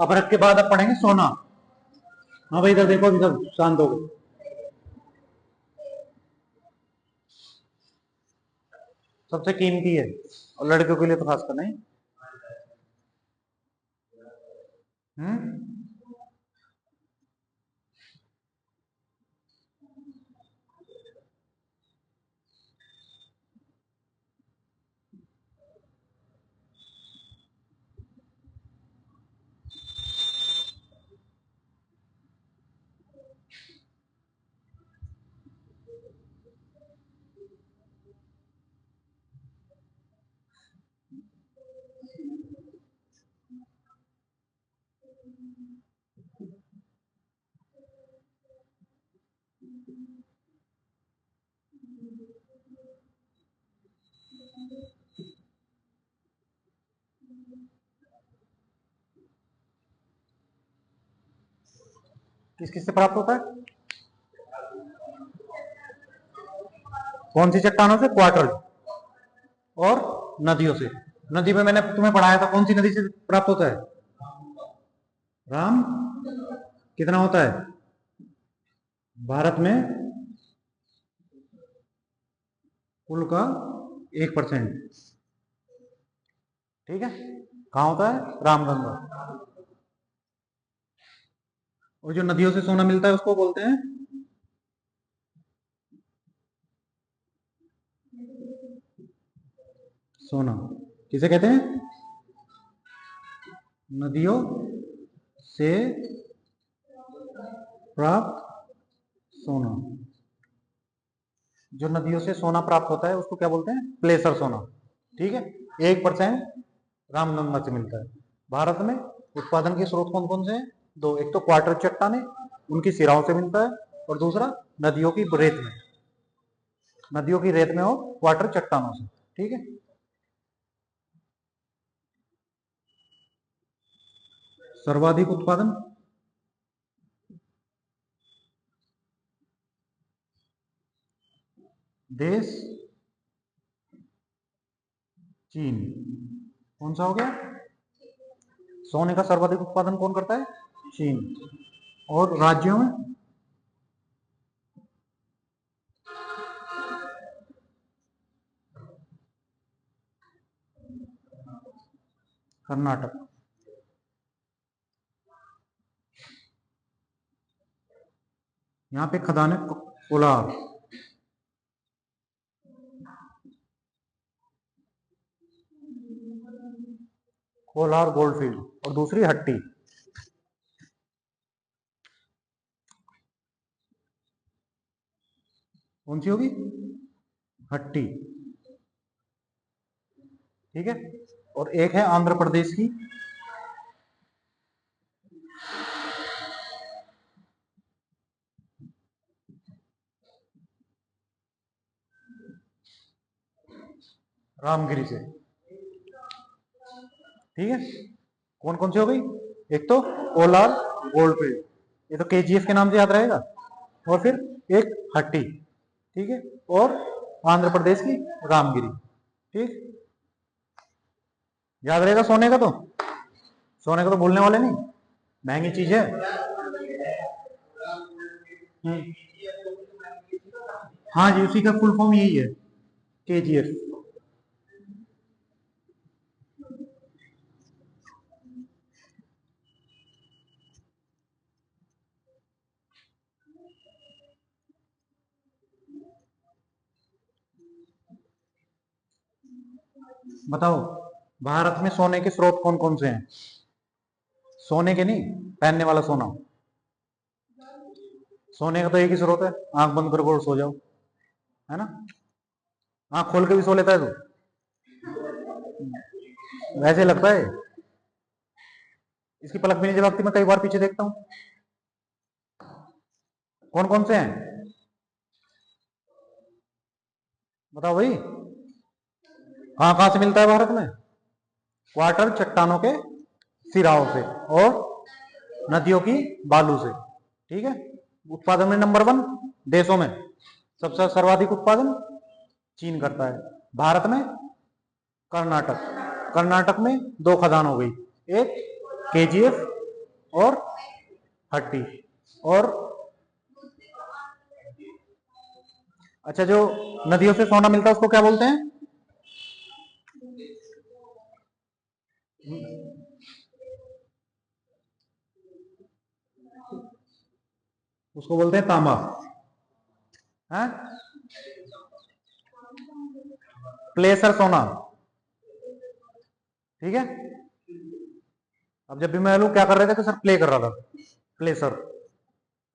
अपरक के बाद अब पढ़ेंगे सोना। हाँ भाई इधर देखो, इधर शांत हो गए। सबसे कीमती है और लड़कियों के लिए तो खासकर नहीं। हम्म। किस किस से प्राप्त होता है? कौन सी चट्टानों से? क्वार्टर और नदियों से। नदी में मैंने तुम्हें पढ़ाया था, कौन सी नदी से प्राप्त होता है? राम। कितना होता है भारत में? कुल का 1%। ठीक है, कहाँ होता है? रामगंगा। और जो नदियों से सोना मिलता है उसको बोलते हैं? सोना। किसे कहते हैं? नदियों से प्राप्त सोना। जो नदियों से सोना प्राप्त होता है उसको क्या बोलते हैं? प्लेसर सोना। ठीक है, 1% रामगंगा से मिलता है। भारत में उत्पादन के स्रोत कौन कौन से हैं? दो, एक तो क्वार्टर चट्टाने, उनकी सिराओं से मिलता है, और दूसरा नदियों की रेत में। नदियों की रेत में और क्वार्टर चट्टानों से। ठीक है, सर्वाधिक उत्पादन देश चीन। कौन सा हो गया? सोने का सर्वाधिक उत्पादन कौन करता है? चीन। और राज्यों में? कर्नाटक। यहाँ पे खदान है कोलार। कोलार गोल्डफील्ड। और दूसरी हट्टी। कौन सी होगी? हट्टी। ठीक है, और एक है आंध्र प्रदेश की। रामगिरी से। ठीक है, कौन कौन सी हो गई? एक तो कोलार गोल्डफील्ड, ये तो केजीएफ के नाम से याद रहेगा। और फिर एक हट्टी। ठीक है, और आंध्र प्रदेश की रामगिरी। ठीक, याद रहेगा सोने का तो। सोने का तो भूलने वाले नहीं, महंगी चीज है। हाँ जी, उसी का फुल फॉर्म यही है, केजीएफ। बताओ, भारत में सोने के स्रोत कौन कौन से हैं? सोने के नहीं, पहनने वाला सोना। सोने का तो एक ही स्रोत है, आंख बंद करो और सो जाओ, है ना? आंख खोल के भी सो लेता है तो वैसे लगता है। इसकी पलक भी नहीं जमाती, मैं कई बार पीछे देखता हूँ। कौन कौन से हैं बताओ भाई। कहाँ कहाँ से मिलता है भारत में? क्वार्टर चट्टानों के सिराओं से और नदियों की बालू से। ठीक है, उत्पादन में नंबर 1 देशों में। सबसे सर्वाधिक उत्पादन चीन करता है। भारत में कर्नाटक। कर्नाटक में 2 खदान हो गई, एक केजीएफ और हट्टी। और अच्छा, जो नदियों से सोना मिलता है उसको क्या बोलते हैं? उसको बोलते हैं तांबा। है प्लेसर सोना। ठीक है। अब जब भी मैं लोग क्या कर रहे थे तो सर प्ले कर रहा था, प्लेसर,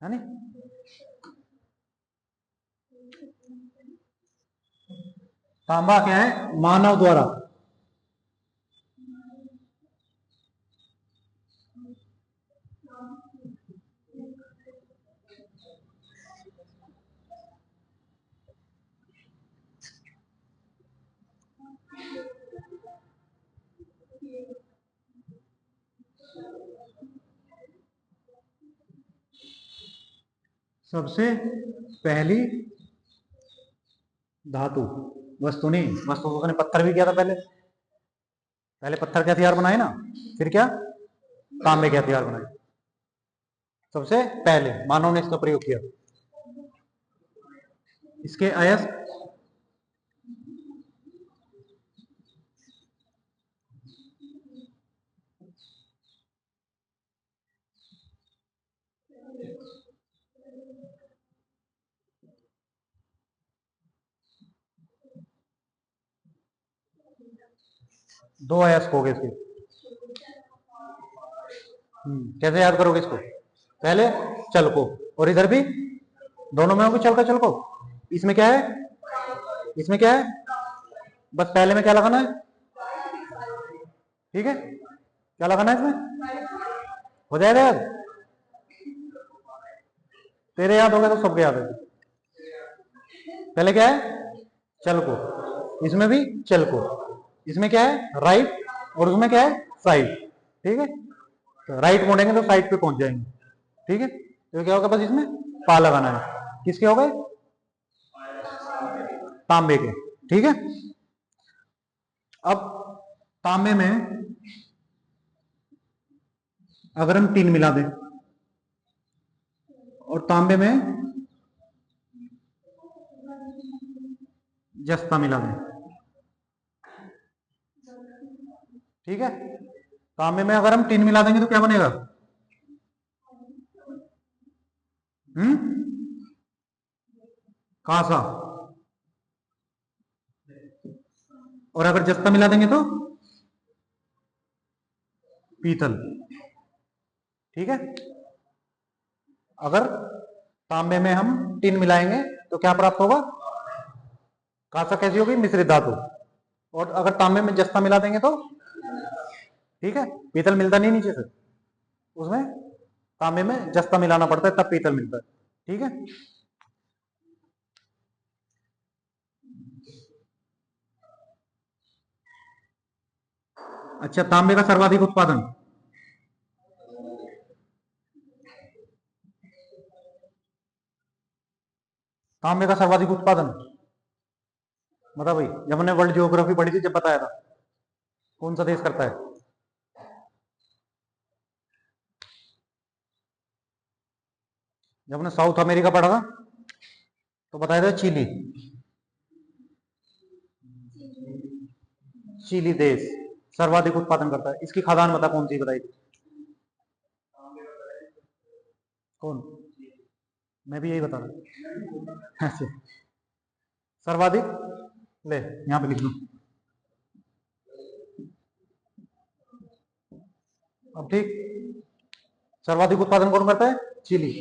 है नी। तांबा क्या है? मानव द्वारा सबसे पहली धातु, वस्तु नहीं, वस्तु तो उसने पत्थर भी किया था पहले। पहले पत्थर के हथियार बनाए ना, फिर क्या तांबे के हथियार बनाए। सबसे पहले मानव ने इसका प्रयोग किया। इसके अयस्क दो अयस्क हो गए इसके। कैसे याद करोगे इसको? पहले चल को, और इधर भी दोनों में होगी चल का चल को। इसमें क्या है? इसमें क्या है? बस पहले में क्या लगाना है? ठीक है, क्या लगाना है इसमें? हो जाएगा याद? तेरे याद हो गया तो सबके याद है। पहले क्या है? चल को, इसमें भी चल को, इसमें क्या है? राइट, और उसमें क्या है? साइड। ठीक है, तो राइट मोड़ेंगे तो साइड पे पहुंच जाएंगे। ठीक है, तो क्या होगा? बस इसमें पा लगाना है। किसके हो गए? तांबे के। ठीक है, अब तांबे में अगर हम टिन मिला दें और तांबे में जस्ता मिला दें, ठीक है, तांबे में अगर हम टिन मिला देंगे तो क्या बनेगा? कांसा। और अगर जस्ता मिला देंगे तो पीतल। ठीक है, अगर तांबे में हम टिन मिलाएंगे तो क्या प्राप्त होगा? कांसा कैसी होगी? मिश्रित धातु। और अगर तांबे में जस्ता मिला देंगे तो, ठीक है, पीतल मिलता नहीं नीचे से, उसमें तांबे में जस्ता मिलाना पड़ता है तब पीतल मिलता है। ठीक है, अच्छा, तांबे का सर्वाधिक उत्पादन, तांबे का सर्वाधिक उत्पादन बता भाई। जब हमने वर्ल्ड ज्योग्राफी पढ़ी थी, जब बताया था कौन सा देश करता है? जब हमने साउथ अमेरिका पढ़ा था तो बताया था चिली। चिली देश सर्वाधिक उत्पादन करता है। इसकी खदान बता कौन सी बताई थी? कौन? मैं भी यही बता रहा। अच्छा, सर्वाधिक, ले यहां पे लिख दो। अब ठीक, सर्वाधिक उत्पादन कौन करता है? चिली।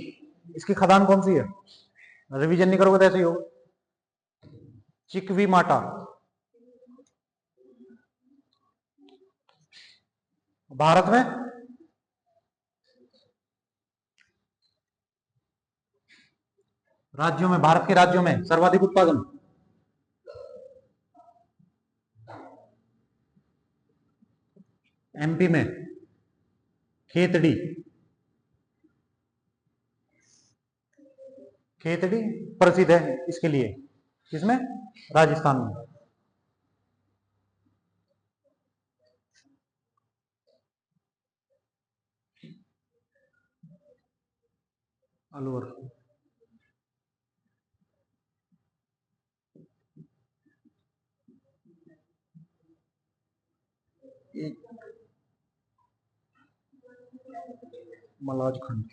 इसकी खदान कौन सी है? रिवीजन नहीं करोगे तो ऐसे ही होगा। चिकवी माटा। भारत में राज्यों में, भारत के राज्यों में सर्वाधिक उत्पादन, एमपी में खेतड़ी। खेतड़ी प्रसिद्ध है इसके लिए। किसमें? राजस्थान में। अलवर। मलाज खंड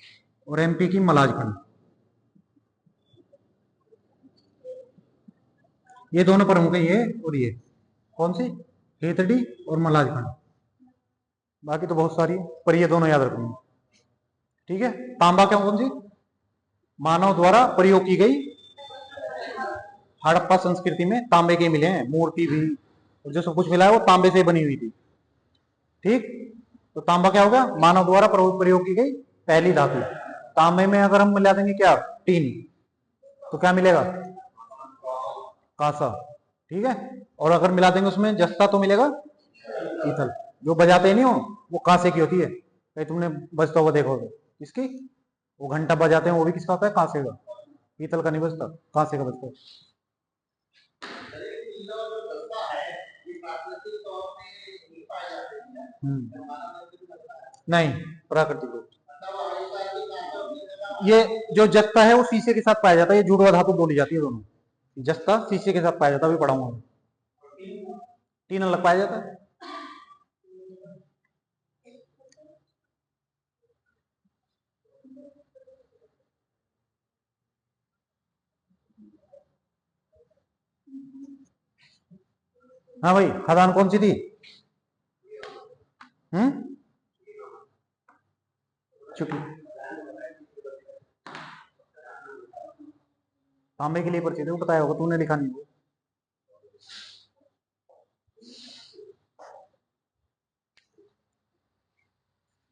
और एमपी की मलाज खंड, ये दोनों प्रमुख है, ये और ये कौन सी, हेतड़ी और मलाज खंड। बाकी तो बहुत सारी है, पर ये दोनों याद रखनी। ठीक है। तांबा क्या कौन सी, मानव द्वारा प्रयोग की गई, हड़प्पा संस्कृति में तांबे के मिले हैं, मूर्ति भी और जो सब कुछ मिला है वो तांबे से बनी हुई थी। ठीक। तो तांबा क्या होगा, मानव द्वारा प्रयोग की गई पहली धातु। तांबे में अगर हम मिला देंगे क्या, टीन, तो क्या मिलेगा, कांसा। ठीक है। और अगर मिला देंगे उसमें जस्ता तो मिलेगा पीतल। जो बजाते ही नहीं हो वो कांसे की होती है, कहीं तुमने बजता हुआ देखो तो। इसकी, वो घंटा बजाते हैं वो भी किसका होता है, कांसे का। पीतल का नहीं बजता, कांसे का बजता है। नहीं, प्राकृतिक रूप। ये जो जस्ता है वो शीशे के साथ पाया जाता है, ये जुड़वा धातु बोली जाती है दोनों। जस्ता शीशे के साथ पाया जाता है, अभी पढ़ा हूँ। तीन अलग पाया जाता है। हाँ भाई, खदान कौन सी थी, चुकी। तांबे के लिए परिचित है, वो बताया होगा, तूने लिखा नहीं हो।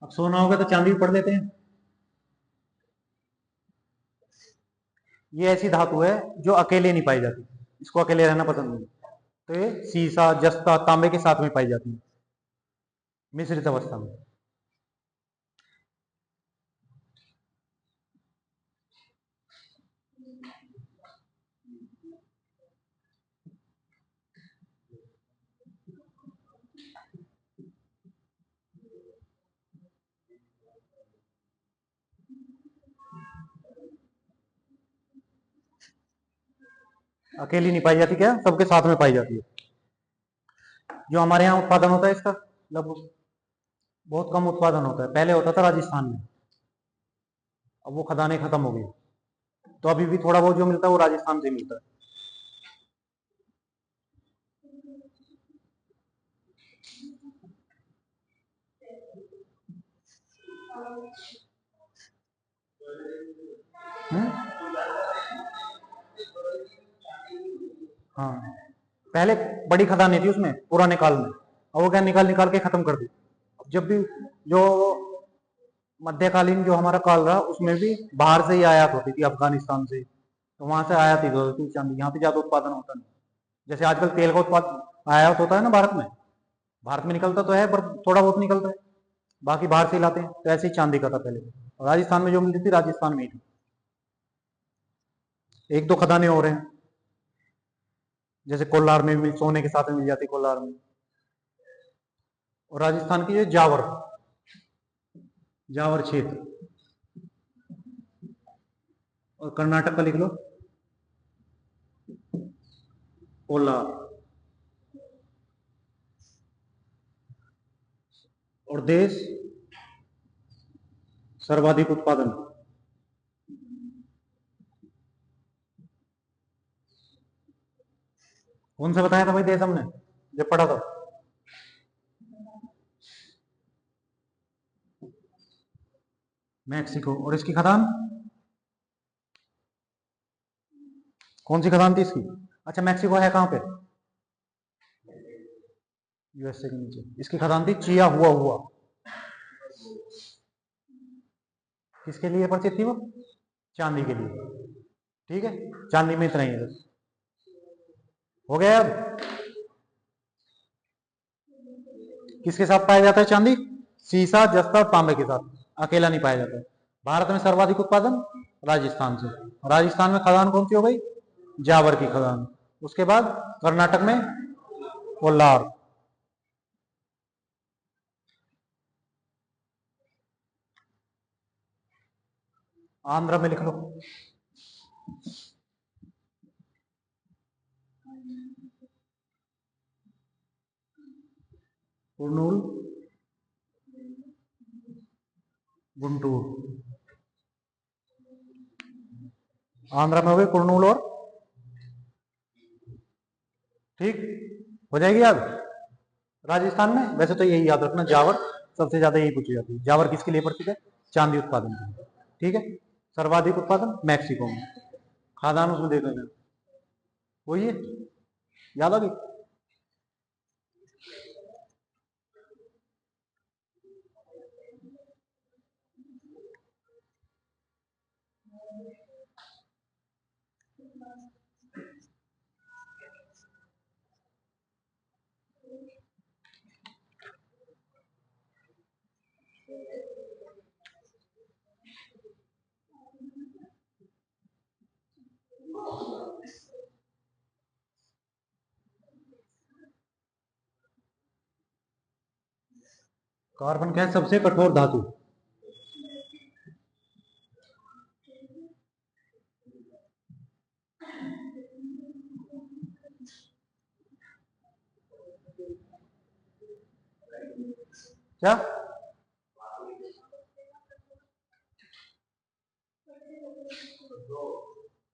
अब सोना होगा तो चांदी भी पढ़ लेते हैं। ये ऐसी धातु है जो अकेले नहीं पाई जाती, इसको अकेले रहना पसंद नहीं। तो ये सीसा जस्ता तांबे के साथ में पाई जाती है मिश्रित अवस्था में। अकेली नहीं पाई जाती, क्या सबके साथ में पाई जाती है। जो हमारे यहाँ उत्पादन होता है इसका लगभग बहुत कम उत्पादन होता है, पहले होता था राजस्थान में, अब वो खदानें खत्म हो गई, तो अभी भी थोड़ा बहुत जो मिलता है वो राजस्थान से मिलता है। हाँ, पहले बड़ी खदानें थी उसमें पुराने काल में, और वो क्या निकाल निकाल के खत्म कर दी। जब भी जो मध्यकालीन जो हमारा काल रहा उसमें भी बाहर से ही आयात होती थी, अफगानिस्तान से, तो वहां से आयात ही होती थी चांदी, यहाँ पे ज्यादा उत्पादन होता नहीं। जैसे आजकल तेल का उत्पादन आयात होता है ना भारत में, भारत में निकलता तो है पर थोड़ा बहुत निकलता है, बाकी बाहर से ही लाते हैं। तो ऐसे ही चांदी का था पहले, और राजस्थान में जो मिलती थी राजस्थान में ही थी। एक दो खदानें और हैं, जैसे कोलार में भी सोने के साथ में मिल जाती कोलार में। और राजस्थान की ये जावर, जावर क्षेत्र, और कर्नाटक का लिख लो कोलार। और देश सर्वाधिक उत्पादन, कौन सा बताया था भाई देश हमने जब पढ़ा था, मैक्सिको। और इसकी खदान कौन सी खदान थी इसकी, अच्छा मैक्सिको है कहां पे, यूएसए के नीचे। इसकी खदान थी चिया हुआ हुआ। किसके लिए परिचित थी वो, चांदी के लिए। ठीक है, चांदी में इतना ही है बस। हो गया अब, किसके साथ पाया जाता है चांदी, सीसा जस्ता और तांबे के साथ, अकेला नहीं पाया जाता है। भारत में सर्वाधिक उत्पादन राजस्थान से। राजस्थान में खदान कौन सी हो गई, जावर की खदान। उसके बाद कर्नाटक में कोल्हार। आंध्र में लिख लो। कुर्नूल, गुंटूर। आंध्र में हो गए कुर्नूल और, ठीक हो जाएगी याद। राजस्थान में वैसे तो यही याद रखना, जावर सबसे ज्यादा यही पूछी जाती है। जावर किसके लिए प्रसिद्ध है? चांदी उत्पादन के लिए, ठीक है। सर्वाधिक उत्पादन मैक्सिको में। खादान उसमें देख लेना, वही है, याद आ गई। कार्बन क्या है? सबसे कठोर धातु। क्या?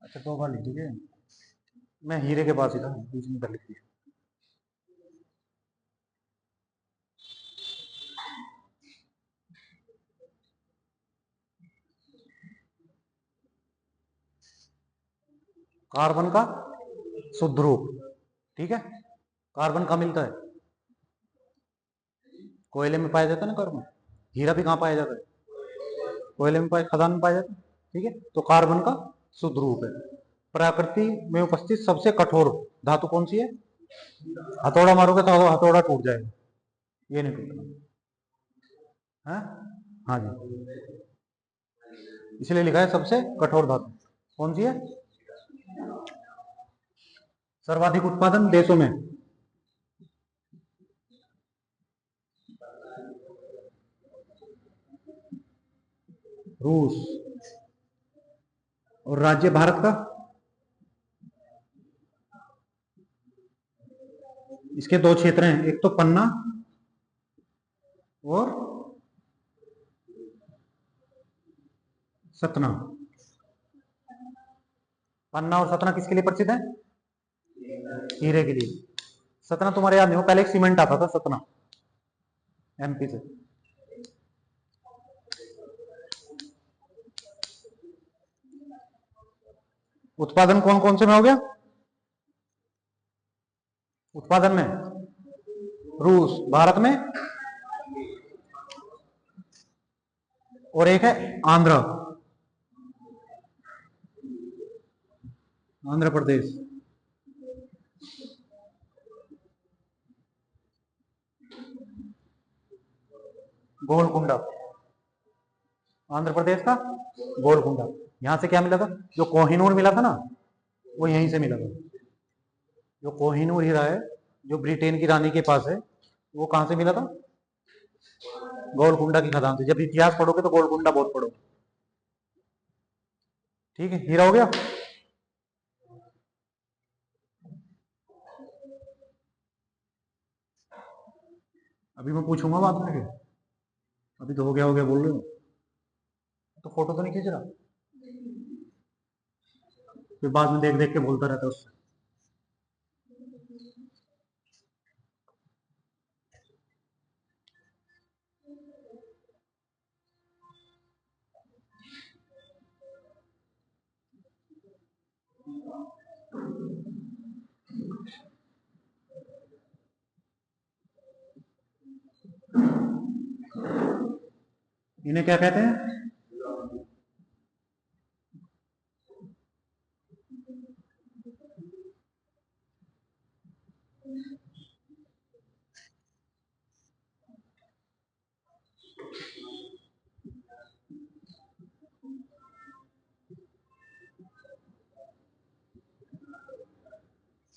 अच्छा, दो बार लिख दीजिए। मैं हीरे के पास ही था, बीच में लिख दिया। कार्बन का शुद्ध रूप, ठीक है। कार्बन कहाँ मिलता है? कोयले में पाया जाता है ना कार्बन। हीरा भी कहाँ पाया जाता है? कोयले में पाया, खदान में पाया जाता है, ठीक है। तो कार्बन का शुद्ध रूप है। प्रकृति में उपस्थित सबसे कठोर धातु कौन सी है? हथौड़ा मारोगे तो हथौड़ा टूट जाएगा, ये नहीं टूटना है। हाँ जी, इसलिए लिखा है सबसे कठोर धातु। कौन सी है? सर्वाधिक उत्पादन देशों में, रूस। और राज्य भारत का? इसके दो क्षेत्र हैं, एक तो पन्ना और सतना। पन्ना और सतना किसके लिए प्रसिद्ध है? हीरे के लिए। सतना तुम्हारे याद नहीं हो, पहले एक सीमेंट आता था सतना, एमपी से। उत्पादन कौन कौन से में हो गया? उत्पादन में रूस, भारत में, और एक है आंध्र, आंध्र प्रदेश। गोलकुंडा, आंध्र प्रदेश का गोलकुंडा। यहां से क्या मिला था? जो कोहिनूर मिला था ना, वो यहीं से मिला था। जो कोहिनूर हीरा है, जो ब्रिटेन की रानी के पास है, वो कहां से मिला था? गोलकुंडा की खदान से। जब इतिहास पढ़ोगे तो गोलकुंडा बहुत पढ़ोगे, ठीक है। हीरा हो गया। अभी मैं पूछूंगा बाद में, अभी तो हो गया बोल रहे हो। तो फोटो तो नहीं खींच रहा, फिर बाद में देख देख के बोलता रहता है उससे। इन्हें क्या कहते हैं?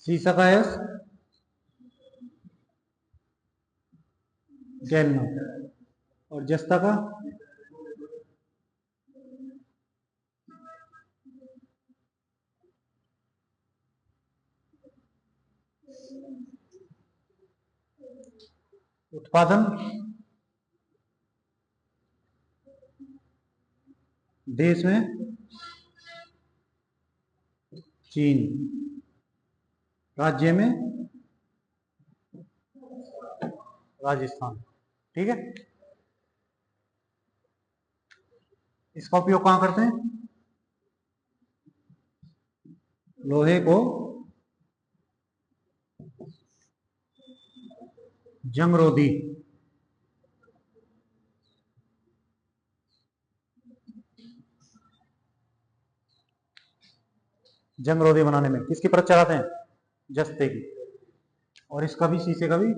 शीशा का एस, गैल्ना। और जस्ता का? उत्पादन देश में चीन, राज्य में राजस्थान। ठीक है, इसका उपयोग कहां करते हैं? लोहे को जंगरोधी जंगरोधी बनाने में किसकी परत चढ़ाते हैं? जस्ते की। और इसका भी, शीशे का भी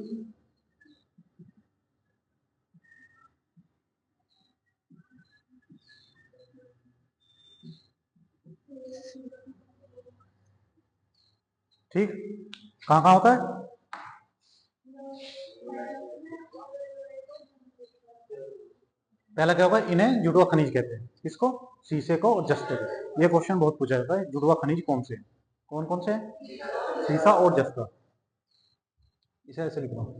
ठीक। कहां कहां होता है? पहला क्या होगा? इन्हें जुड़वा खनिज कहते हैं। किसको? शीशे को और जस्ते को। ये क्वेश्चन बहुत पूछा जाता है, जुड़वा खनिज कौन से हैं? कौन कौन से हैं? शीशा और जस्ता। इसे ऐसे लिख रहा हूं।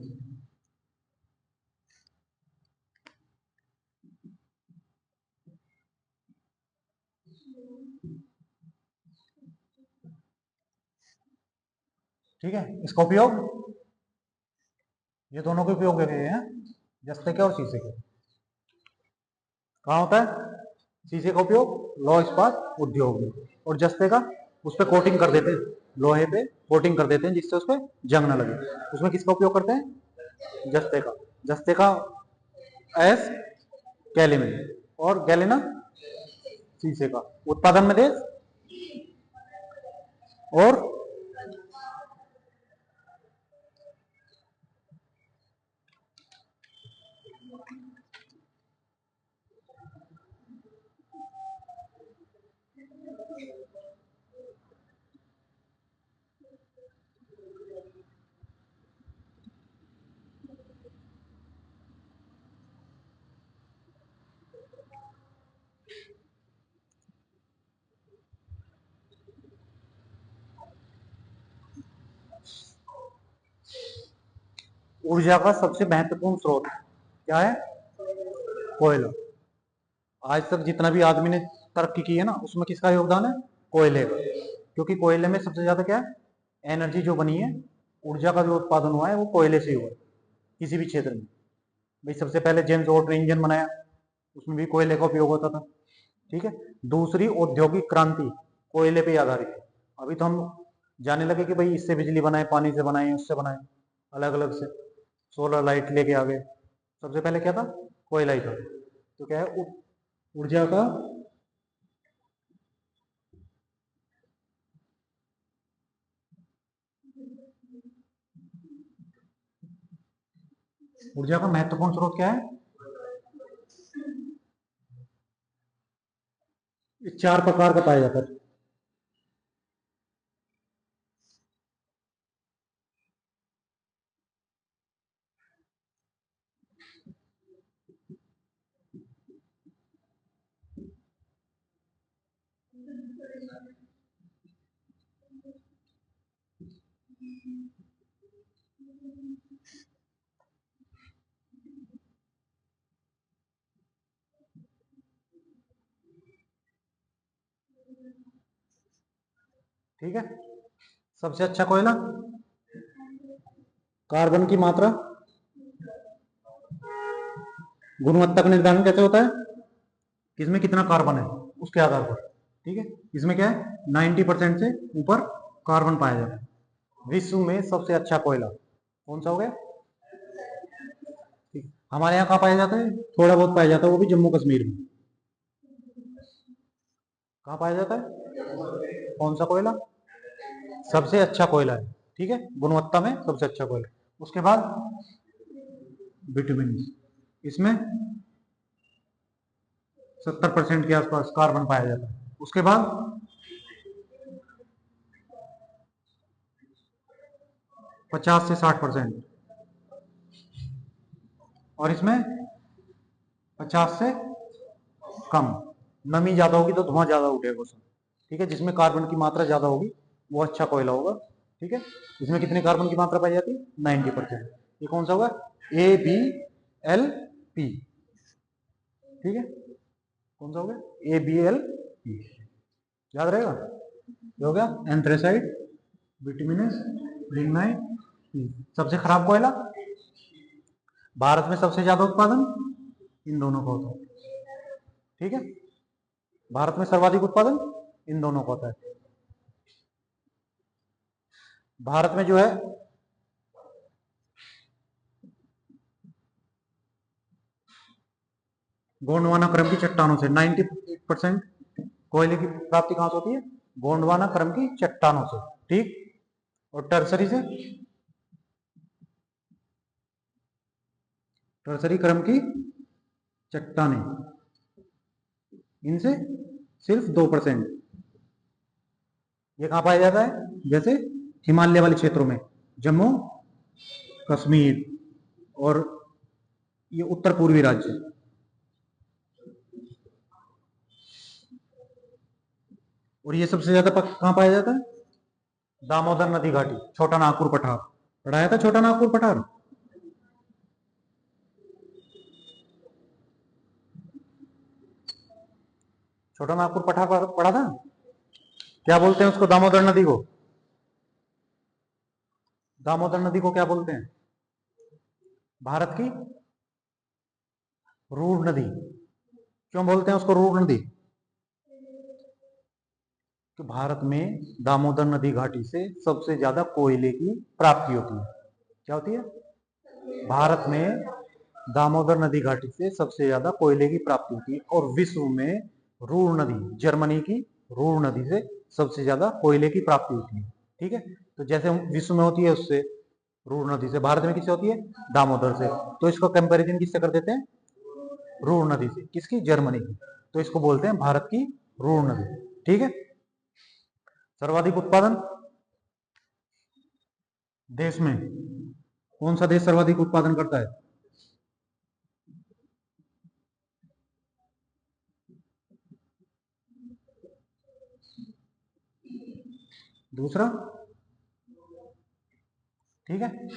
ठीक है, इसका उपयोग, ये दोनों के उपयोग हैं, जस्ते के और शीशे के। कहाँ होता है शीशे का उपयोग? लौह इस्पात उद्योग में। और जस्ते का, उस पर कोटिंग कर देते हैं, लोहे पे कोटिंग कर देते हैं जिससे उस पर जंग ना लगे। उसमें किसका उपयोग करते हैं? जस्ते का। जस्ते का एस गैलीमेन और गैलेना शीशे का। उत्पादन में देश और ऊर्जा का सबसे महत्वपूर्ण स्रोत क्या है? कोयला। आज तक जितना भी आदमी ने तरक्की की है ना, उसमें किसका योगदान है? कोयले का। क्योंकि कोयले में सबसे ज्यादा क्या है? एनर्जी जो बनी है, ऊर्जा का जो उत्पादन हुआ है वो कोयले से हुआ है किसी भी क्षेत्र में। भाई सबसे पहले जेम्स वाट ने इंजन बनाया, उसमें भी कोयले का उपयोग होता था। ठीक है, दूसरी औद्योगिक क्रांति कोयले पे आधारित है। अभी तो हम जाने लगे कि भाई इससे बिजली बनाए, पानी से बनाए, उससे बनाए, अलग अलग से सोलर लाइट लेके आ गए। सबसे पहले क्या था? कोयला ही था। तो क्या है? ऊर्जा का ऊर्जा का महत्वपूर्ण स्रोत क्या है? ये चार प्रकार का पाया जाता है। ठीक है, सबसे अच्छा कोयला, कार्बन की मात्रा, गुणवत्ता का निर्धारण कैसे होता है? किसमें कितना कार्बन है उसके आधार पर। ठीक है, इसमें क्या है? 90% से ऊपर कार्बन पाया जाता है। विश्व में सबसे अच्छा कोयला कौन सा हो गया? ठीक, हमारे यहाँ कहाँ पाया जाता है? थोड़ा बहुत पाया जाता है, वो भी जम्मू कश्मीर में। कहाँ पाया जाता है? कौन सा कोयला? सबसे अच्छा कोयला है। ठीक है, गुणवत्ता में सबसे अच्छा कोयला। उसके बाद विटामिन, इसमें 70% के आसपास कार्बन पाया जाता है। उसके बाद 50 से 60%। और इसमें 50 से कम। नमी ज्यादा होगी तो धुआं ज्यादा उठेगा उसमें। ठीक है, जिसमें कार्बन की मात्रा ज्यादा होगी वो अच्छा कोयला होगा। ठीक है, इसमें कितने कार्बन की मात्रा पाई जाती है? 90%। ये कौन सा होगा, ABLP, ठीक है, कौन सा हो गया, ABLP, याद रहेगा, ये हो गया एंथ्रेसाइट, बिटुमिनस, लिग्नाइट। सबसे खराब कोयला, भारत में सबसे ज्यादा उत्पादन इन दोनों का होता है, ठीक है, भारत में सर्वाधिक उत्पादन इन दोनों का होता है। भारत में जो है गोंडवाना क्रम की चट्टानों से 98% कोयले की प्राप्ति कहां से होती है, गोंडवाना क्रम की चट्टानों से, ठीक। और टर्सरी से, टर्सरी क्रम की चट्टानें, इनसे सिर्फ 2%। ये कहां पाया जाता है, जैसे हिमालय वाले क्षेत्रों में, जम्मू कश्मीर और ये उत्तर पूर्वी राज्य। और ये सबसे ज्यादा कहां पाया जाता है, दामोदर नदी घाटी, छोटा नागपुर पठार, पढ़ाया था छोटा नागपुर पठार, छोटा नागपुर पठार पढ़ा था। क्या बोलते हैं उसको, दामोदर नदी को, दामोदर नदी को क्या बोलते हैं, भारत की रूर नदी। क्यों बोलते हैं उसको रूर नदी, तो भारत में दामोदर नदी घाटी से सबसे ज्यादा कोयले की प्राप्ति होती है। क्या होती है, भारत में दामोदर नदी घाटी से सबसे ज्यादा कोयले की प्राप्ति होती है। और विश्व में रूर नदी, जर्मनी की रूर नदी से सबसे ज्यादा कोयले की प्राप्ति होती है, ठीक है। तो जैसे विश्व में होती है उससे, रूर नदी से, भारत में किससे होती है, दामोदर से। तो इसका कंपैरिजन किससे कर देते हैं, रूर नदी से, किसकी, जर्मनी की। तो इसको बोलते हैं भारत की रूर नदी, ठीक है। सर्वाधिक उत्पादन देश में, कौन सा देश सर्वाधिक उत्पादन करता है, दूसरा, ठीक है।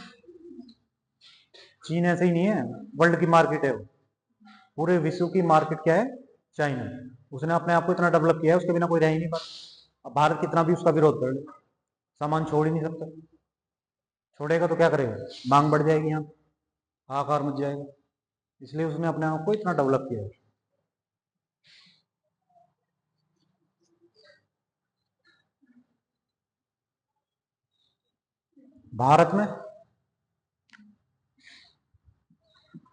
चीन ऐसे ही नहीं है, वर्ल्ड की मार्केट है वो, पूरे विश्व की मार्केट क्या है, चाइना। उसने अपने आप को इतना डेवलप किया है, उसके बिना कोई रह ही नहीं पाता। अब भारत कितना भी उसका विरोध कर ले, सामान छोड़ ही नहीं सकता, छोड़ेगा तो क्या करेगा, मांग बढ़ जाएगी, यहाँ हाहाकार मच जाएगा। इसलिए उसने अपने आप को इतना डेवलप किया है। भारत में,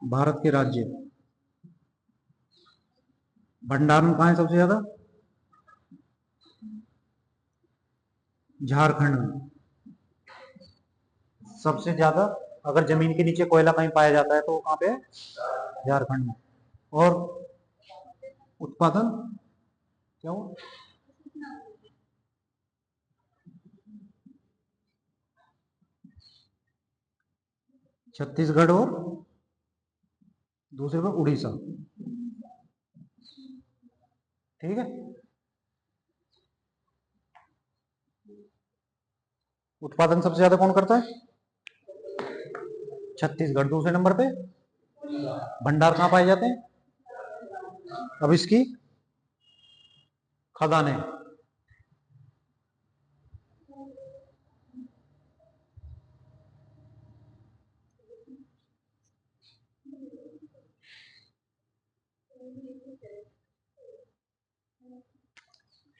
भारत के राज्य, भंडारण कहाँ है सबसे ज्यादा, झारखंड में सबसे ज्यादा। अगर जमीन के नीचे कोयला कहीं पाया जाता है तो कहाँ पे है, झारखंड में। और उत्पादन क्यों, छत्तीसगढ़ और दूसरे पर उड़ीसा, ठीक है। उत्पादन सबसे ज्यादा कौन करता है, छत्तीसगढ़। दूसरे नंबर पे भंडार कहाँ पाए जाते हैं, अब इसकी खदानें,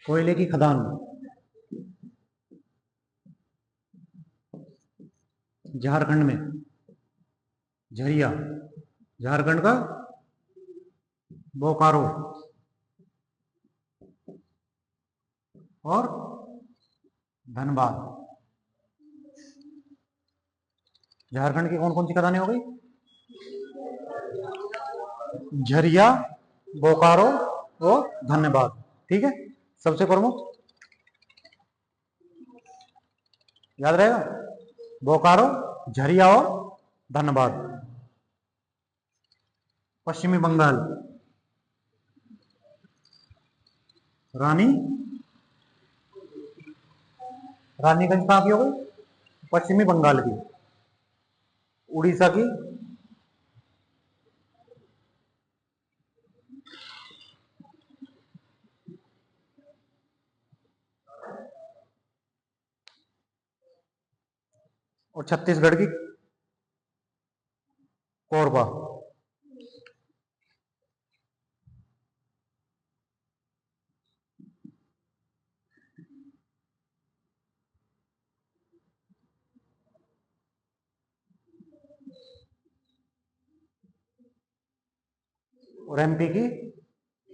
कोयले की खदान झारखंड में, झरिया, झारखंड का बोकारो और धनबाद। झारखंड की कौन कौन सी खदानें हो गई, झरिया, बोकारो और धनबाद, ठीक है। सबसे प्रमुख याद रहेगा, बोकारो, झरिया और धनबाद। पश्चिमी बंगाल, रानी, रानीगंज कहाँ की हो गई, पश्चिमी बंगाल की। उड़ीसा की और छत्तीसगढ़ की कोरबा। और एमपी की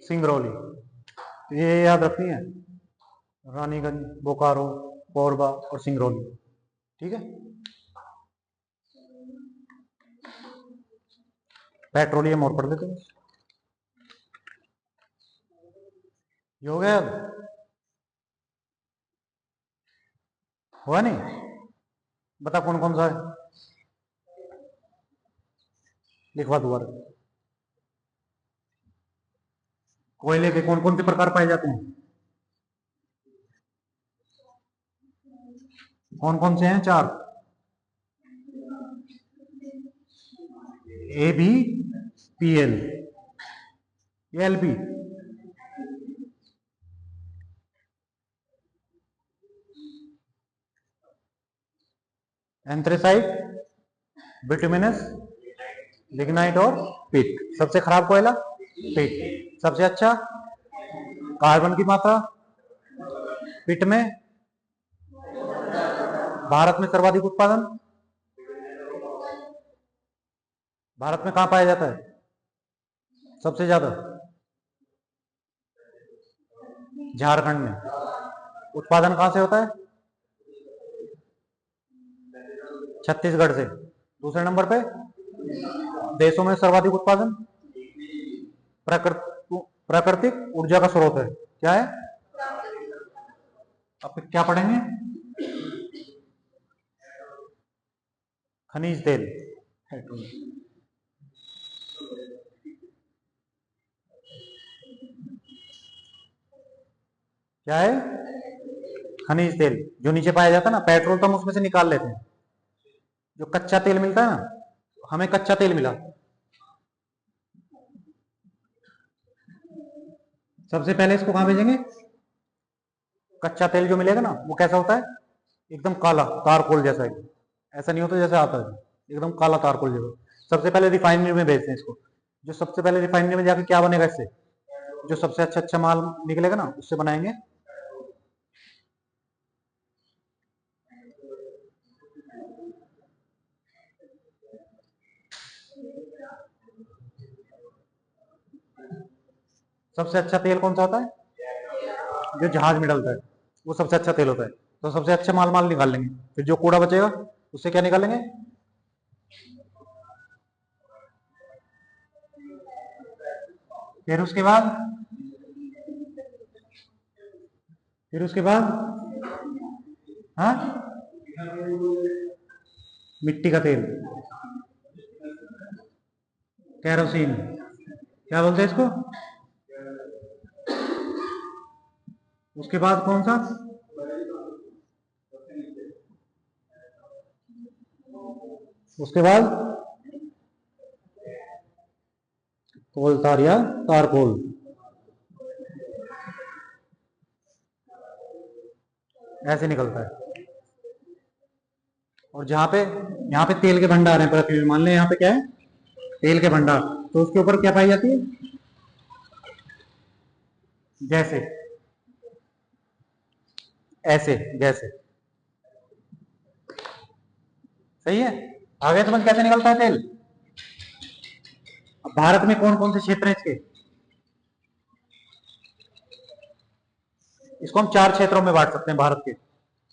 सिंगरौली। तो ये याद रखनी है, रानीगंज, बोकारो, कोरबा और सिंगरौली। ठीक है। पेट्रोलियम और पढ़ लेते हैं। ये हो गया अब? हुआ नहीं? बता कौन कौन सा है, लिखवा दोबारा। कोयले के कौन कौन से प्रकार पाए जाते हैं? कौन कौन से हैं? 4। A B P L, L B. Anthracite, bituminous, lignite और पिट। सबसे खराब कोयला पिट। सबसे अच्छा कार्बन की मात्रा पिट में। भारत में सर्वाधिक उत्पादन भारत में कहां पाया जाता है सबसे ज्यादा? झारखंड में। उत्पादन कहां से होता है? छत्तीसगढ़ से। दूसरे नंबर पे देशों में सर्वाधिक उत्पादन प्राकृतिक ऊर्जा का स्रोत है। क्या है? अब क्या पढ़ेंगे? खनिज तेल। क्या है? खनिज तेल। जो नीचे पाया जाता है ना, पेट्रोल तो हम उसमें से निकाल लेते हैं। जो कच्चा तेल मिलता है ना, हमें कच्चा तेल मिला, सबसे पहले इसको कहां भेजेंगे? कच्चा तेल जो मिलेगा ना, वो कैसा होता है? एकदम काला तारकोल जैसा है। ऐसा नहीं होता जैसे आता है, एकदम काला तारकोल जैसा। सबसे पहले रिफाइनरी में भेजते हैं इसको। जो सबसे पहले रिफाइनरी में जाके क्या बनेगा इससे? जो सबसे अच्छा अच्छा माल निकलेगा ना, उससे बनाएंगे सबसे अच्छा तेल कौन सा होता है? जो जहाज में डलता है, वो सबसे अच्छा तेल होता है। तो सबसे अच्छे माल माल निकाल लेंगे। फिर जो कूड़ा बचेगा उससे क्या निकालेंगे? फिर उसके बाद फिर उसके बाद हाँ, मिट्टी का तेल, कैरोसिन। क्या बोलते हैं इसको? उसके बाद कौन सा? उसके बाद कोल तार या तारकोल। ऐसे निकलता है। और जहां पे यहाँ पे तेल के भंडार हैं पृथ्वी में, मान लें यहाँ पे क्या है? तेल के भंडार। तो उसके ऊपर क्या पाई जाती है? जैसे ऐसे गैसे। सही है। आगे समझ कैसे निकलता है तेल? अब भारत में कौन कौन से क्षेत्र हैं इसके? इसको हम 4 क्षेत्रों में बांट सकते हैं भारत के।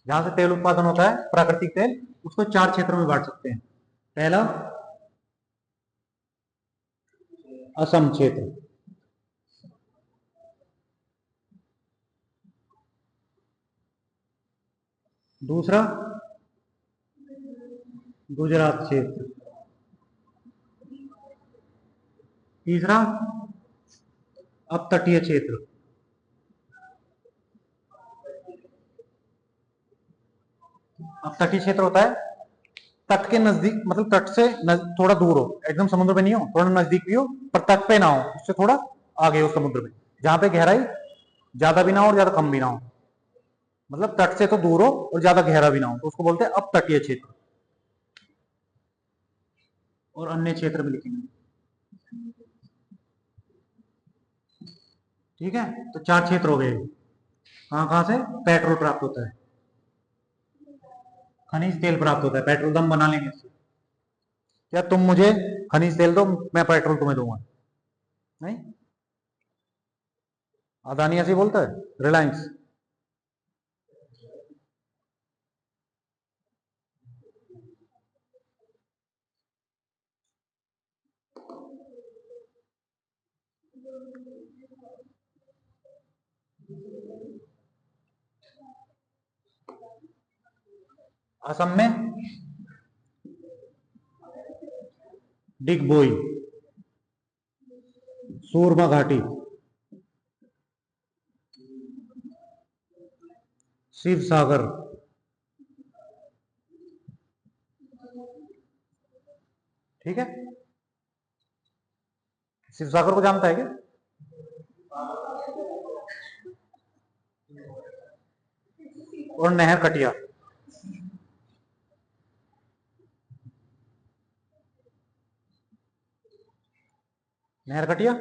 जहां से तेल उत्पादन होता है प्राकृतिक तेल, उसको 4 क्षेत्रों में बांट सकते हैं। पहला असम क्षेत्र, दूसरा गुजरात क्षेत्र, तीसरा अपतटीय क्षेत्र, अपतटीय क्षेत्र होता है तट के नजदीक, मतलब तट से थोड़ा दूर हो, एकदम समुद्र में नहीं हो, थोड़ा नजदीक भी हो, पर तट पे ना हो, उससे थोड़ा आगे हो समुद्र में, जहां पे गहराई ज्यादा भी ना हो और ज्यादा कम भी ना हो, मतलब तट से तो दूर हो और ज्यादा गहरा भी ना हो, तो उसको बोलते हैं अपतटीय क्षेत्र। और अन्य क्षेत्र भी लिखेंगे। ठीक है, तो 4 क्षेत्र हो गए। कहां कहां से पेट्रोल प्राप्त होता है, खनिज तेल प्राप्त होता है, पेट्रोल तो हम बना लेंगे। क्या तुम मुझे खनिज तेल दो, मैं पेट्रोल तुम्हें दूंगा? नहीं, अदानी ऐसे ही बोलता है, रिलायंस। असम में डिगबोई, सूरमा घाटी, शिव सागर, ठीक है। शिव सागर को जानता है क्या? और नहर कटिया, नहर कटिया।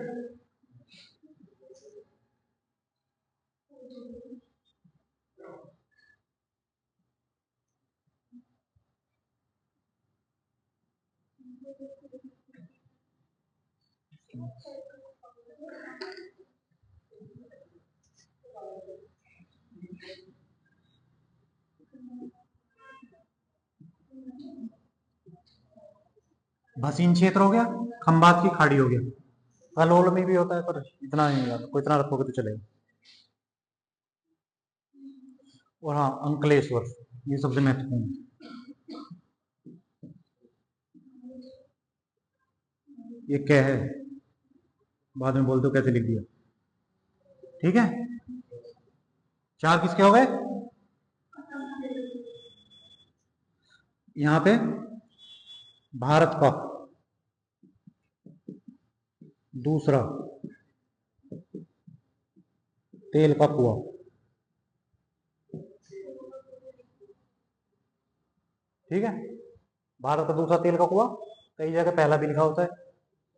भसीन क्षेत्र हो गया, खंबात की खाड़ी हो गया, कलोल में भी होता है, पर इतना नहीं याद, कोई इतना रखोगे तो चलेगा। और हाँ, अंकलेश्वर, ये सबसे महत्वपूर्ण है। ये क्या है, बाद में बोलते हो कैसे लिख दिया। ठीक है, 4 किसके हो गए? यहां पे भारत का दूसरा तेल का कुआं, ठीक है। भारत का दूसरा तेल का कुआं, कई जगह पहला भी लिखा होता है,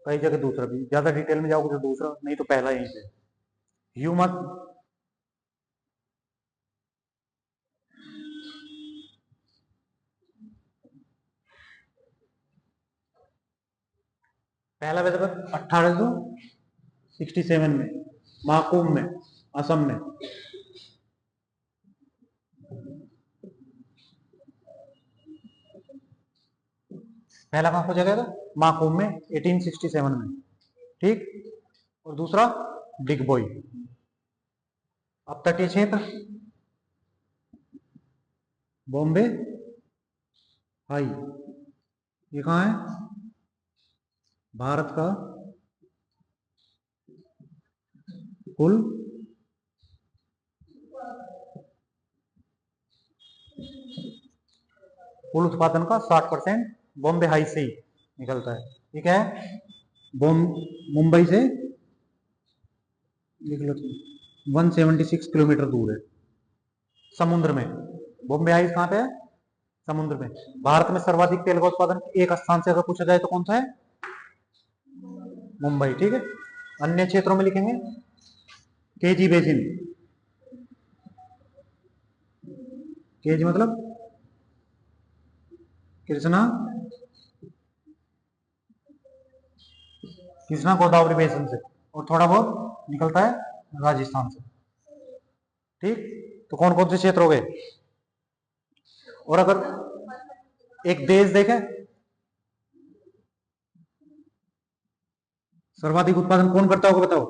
कई जगह दूसरा भी, ज्यादा डिटेल में जाओगे तो दूसरा, नहीं तो पहला यहीं पे। ह्यूमस, पहला वैसे 1867 में माकुम में, असम में। पहला कहां खोजा गया था? माकुम में 1867 में, ठीक। और दूसरा डिगबोई, अब तटीय क्षेत्र बॉम्बे हाई, ये कहां है? भारत का कुल कुल उत्पादन का 60% बॉम्बे हाई से ही निकलता है। ठीक है, मुंबई से लिख लो तुम, 176 किलोमीटर दूर है, समुद्र में। बॉम्बे हाई कहां पे है? समुद्र में। भारत में सर्वाधिक तेल का उत्पादन एक स्थान से अगर पूछा जाए तो कौन सा है? मुंबई, ठीक है। अन्य क्षेत्रों में लिखेंगे केजी बेसिन, केजी मतलब कृष्णा, कृष्णा गोदावरी बेसिन से, और थोड़ा बहुत निकलता है राजस्थान से, ठीक। तो कौन कौन से क्षेत्र हो गए? और अगर एक देश देखें, सर्वाधिक उत्पादन कौन करता होगा बताओ,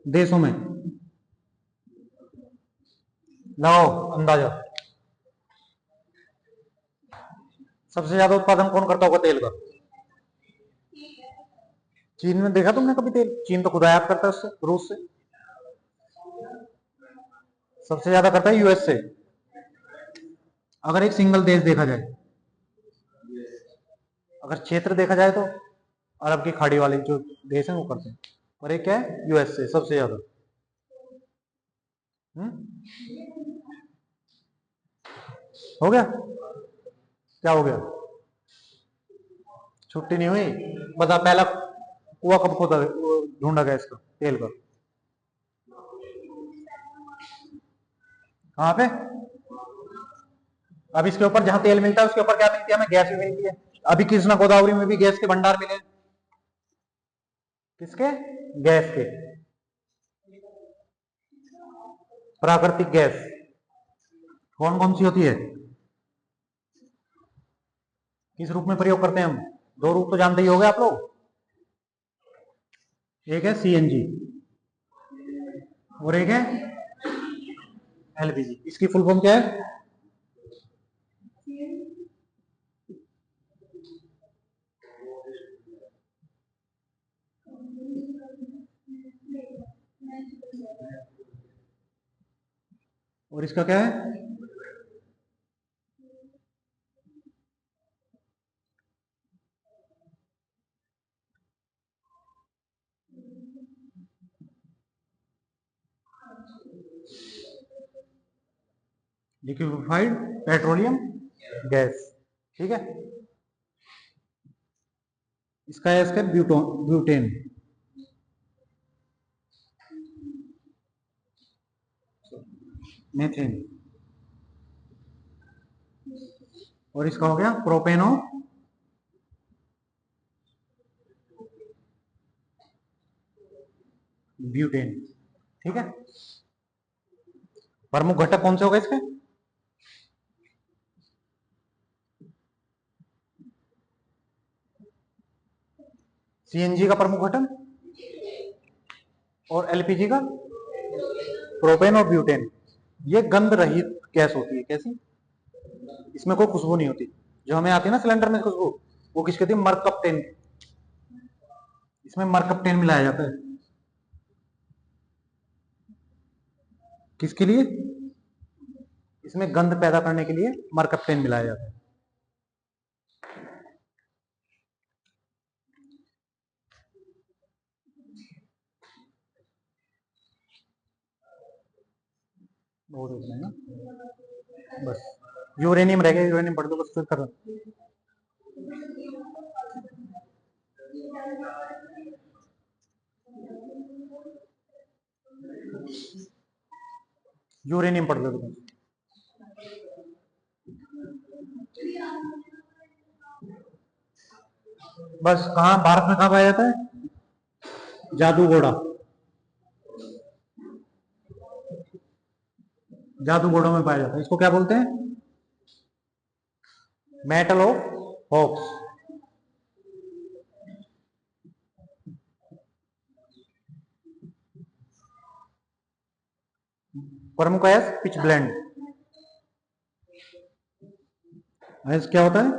देशों में लगाओ अंदाजा। सबसे ज्यादा उत्पादन कौन करता होगा तेल का? चीन में देखा तुमने कभी तेल? चीन तो खुद आयात करता है उससे, रूस से। सबसे ज्यादा करता है यूएस से, अगर एक सिंगल देश देखा जाए। अगर क्षेत्र देखा जाए तो अरब की खाड़ी वाले जो देश हैं वो करते हैं, और एक क्या है, यूएस से सबसे ज्यादा। हो गया? क्या हो गया? छुट्टी नहीं हुई? बता, पहला कुआं कब खोदा ढूंढा गया इसका, तेल का? कहाँ पे? अब इसके ऊपर जहां तेल मिलता है उसके ऊपर क्या मिलती है हमें? गैस भी मिलती है। अभी कृष्णा गोदावरी में भी गैस के भंडार मिले। किसके? गैस के। प्राकृतिक गैस कौन कौन सी होती है? किस रूप में प्रयोग करते हैं हम? दो रूप तो जानते ही होंगे आप लोग। एक है सीएनजी और एक है एलपीजी। इसकी फुल फॉर्म क्या है? और इसका क्या है? Liquefied petroleum gas. ठीक है। इसका है इसका ब्यूटेन। मेथेन। और इसका हो गया प्रोपेनो ब्यूटेन। ठीक है। प्रमुख घटक कौन से हो गए इसके? सीएनजी का प्रमुख घटक और एलपीजी का प्रोपेन और ब्यूटेन। ये गंध रहित गैस होती है। कैसी? इसमें कोई खुशबू नहीं होती। जो हमें आती है ना सिलेंडर में खुशबू, वो किसकी होती है? मरकप्टेन। इसमें मरकप्टेन मिलाया जाता है। किसके लिए? इसमें गंध पैदा करने के लिए मरकप्टेन मिलाया जाता है। बहुत इतना है ना, बस। यूरेनियम रह गया, यूरेनियम पढ़ दो बस, फिर कर। यूरेनियम पढ़ दो बस। बस कहाँ भारत में कहाँ पाया जाता है? जादूगोड़ा। जादूगोड़ों में पाया जाता है। इसको क्या बोलते हैं? Metal of hops. प्रमुख गैस पिच ब्लेंड। गैस क्या होता है?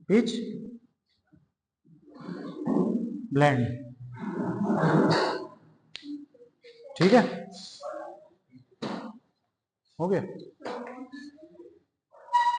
Pitch blend. ठीक है, हो गया।